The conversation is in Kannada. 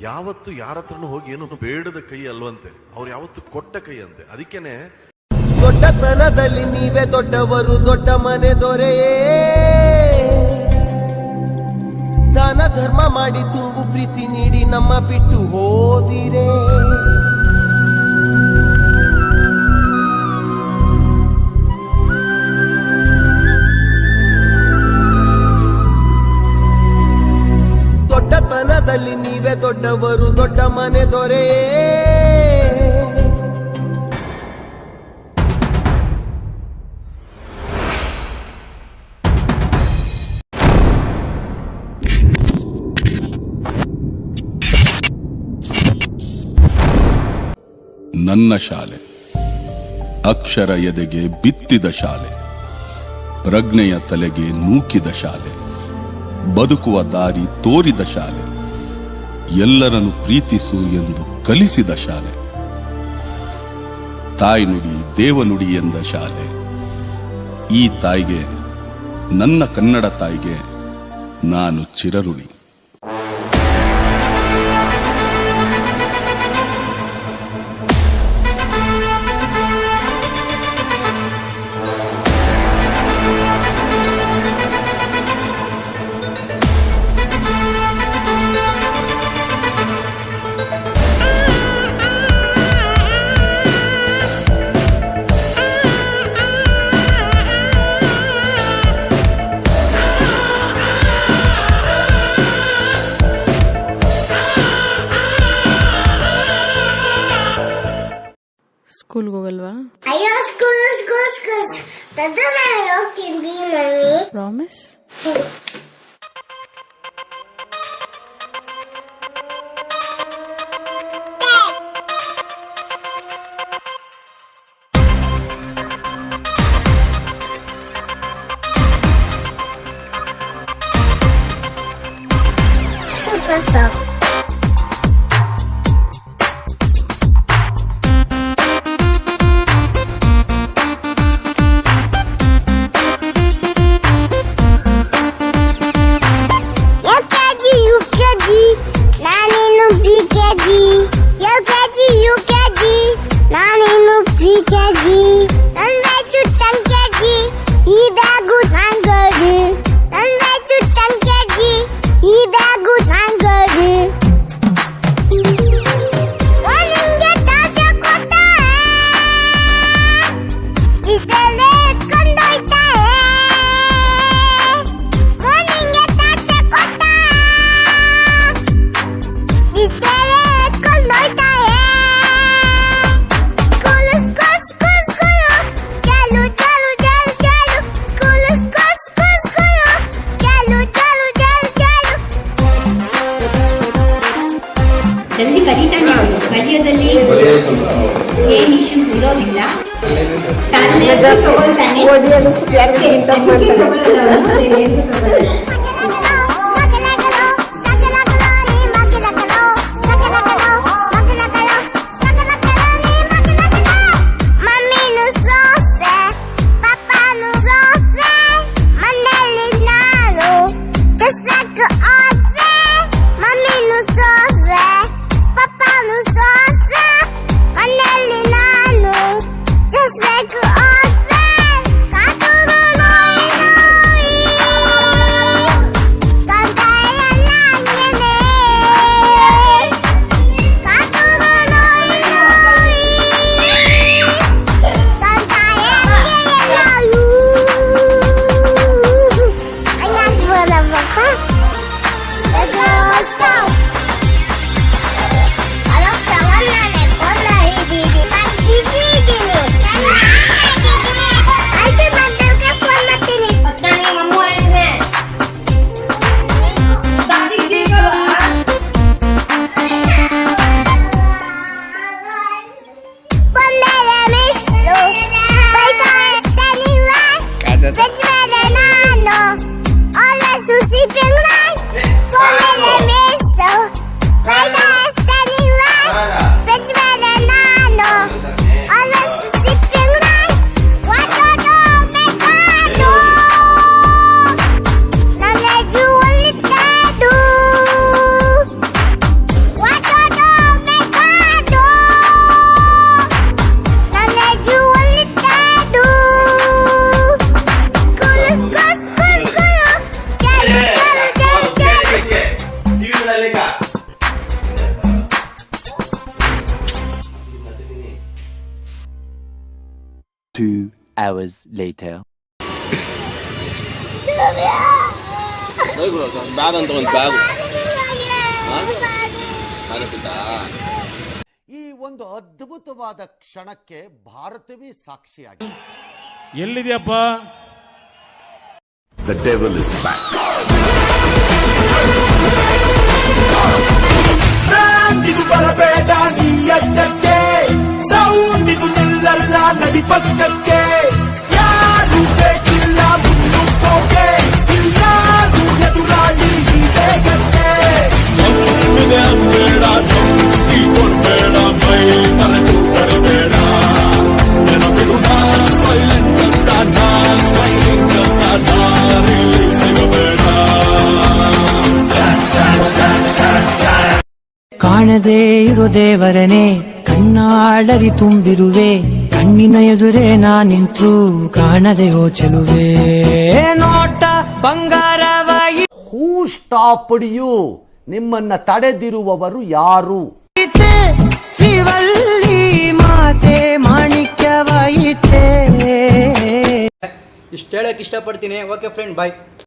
ಯಾವತ್ತು ಯಾರ ಹತ್ರನೂ ಹೋಗಿ ಏನು ಬೇಡದ ಕೈ ಅಲ್ವಂತೆ, ಅವ್ರು ಯಾವತ್ತು ಕೊಟ್ಟ ಕೈ ಅಂತೆ. ಅದಕ್ಕೇನೆ ದೊಡ್ಡತನದಲ್ಲಿ ನೀವೇ ದೊಡ್ಡವರು, ದೊಡ್ಡ ಮನೆ ದೊರೆಯೇ. ದಾನ ಧರ್ಮ ಮಾಡಿ ತುಂಬು ಪ್ರೀತಿ ನೀಡಿ ನಮ್ಮ ಬಿಟ್ಟು ಹೋದಿರೇ. ದೊಡ್ಡತನದಲ್ಲಿ ನೀವೇ ದೊಡ್ಡವರು, ದೊಡ್ಡ ಮನೆ ದೊರೆಯೇ. ನನ್ನ ಶಾಲೆ ಅಕ್ಷರ ಎದೆಗೆ ಬಿತ್ತಿದ ಶಾಲೆ, ಪ್ರಜ್ಞೆಯ ತಲೆಗೆ ನೂಕಿದ ಶಾಲೆ, ಬದುಕುವ ದಾರಿ ತೋರಿದ ಶಾಲೆ, ಎಲ್ಲರನ್ನು ಪ್ರೀತಿಸು ಎಂದು ಕಲಿಸಿದ ಶಾಲೆ, ತಾಯ್ನುಡಿ ದೇವನುಡಿ ಎಂದ ಶಾಲೆ. ಈ ತಾಯಿಗೆ, ನನ್ನ ಕನ್ನಡ ತಾಯಿಗೆ ನಾನು ಚಿರಋಣಿ. ಸ್ಕೂಲ್ಗೆ ಹೋಗಲ್ವಾ? ಅಯ್ಯೋ ಸ್ಕೂಲ್ ಹೋಗ್ತೀನಿ ಮಮ್ಮಿ. ಪ್ರಾಮಿಸ್? Super song. ಜಲ್ದಿ ಕಲಿತಾನೆ ಅವನು. ಕಲಿಯೋದಲ್ಲಿ ಏನು ಇಶ್ಯೂಸ್ ಇರೋದಿಲ್ಲ. 2 hours later. ಬ್ಯಾಗ್ ಅಂತ ಒಂದು ಬ್ಯಾಗ್ ಈ ಒಂದು ಅದ್ಭುತವಾದ ಕ್ಷಣಕ್ಕೆ ಭಾರತವೇ ಸಾಕ್ಷಿಯಾಗಿದೆ. ಎಲ್ಲಿದೆಯಪ್ಪ? The devil is back. ಇದು ಬರಬೇಡ ನೀ ಅಡ್ಡಕ್ಕೆ, ಸೌಂಡಿಗೂ ನಿಲ್ಲಲ್ಲ ನಡಿ ಪಕ್ಕಕ್ಕೆ, ಯಾರು ಬೇಕಿಲ್ಲ ಮುನ್ನುಗ್ಗೋಕೆ, ಇಲ್ಲಾರು ಎದುರಾಳಿ ಈ ಬೇಗಕ್ಕೆ. ಬೇಡ ಕೊಡ್ಬೇಡ ಮೈ ಮರೆತು ಕರಿಬೇಡ, ನೆನಪಿಡು ನಾ ಸೈಲೆಂಟ್ ಅಂತ, ನಾ ಸ್ಮೈಲಿಂಗ್ ಅಂತ, ದಾರಿಲಿ ಸಿಗಬೇಡ. ಕಾಣದೇ ಇರೋ ದೇವರನೇ ಕಣ್ಣಾಡರಿ ತುಂಬಿರುವೆ, ಕಣ್ಣಿನ ಎದುರೇ ನಾ ನಿಂತು ಕಾಣದೆ ಹೋ ಚೆಲುವೆ, ನೋಟ ಬಂಗಾರವಾಗಿ. ಹೂ ಸ್ಟಾಪ್ಡ್ ಯು? ನಿಮ್ಮನ್ನ ತಡೆದಿರುವವರು ಯಾರು? ಶಿವಲ್ಲಿ ಮಾತೆ ಮಾಣಿಕ್ಯವಾಯಿತೆ. ಇಷ್ಟು ಹೇಳಕ್ ಇಷ್ಟಪಡ್ತೀನಿ. ಓಕೆ ಫ್ರೆಂಡ್, ಬಾಯ್.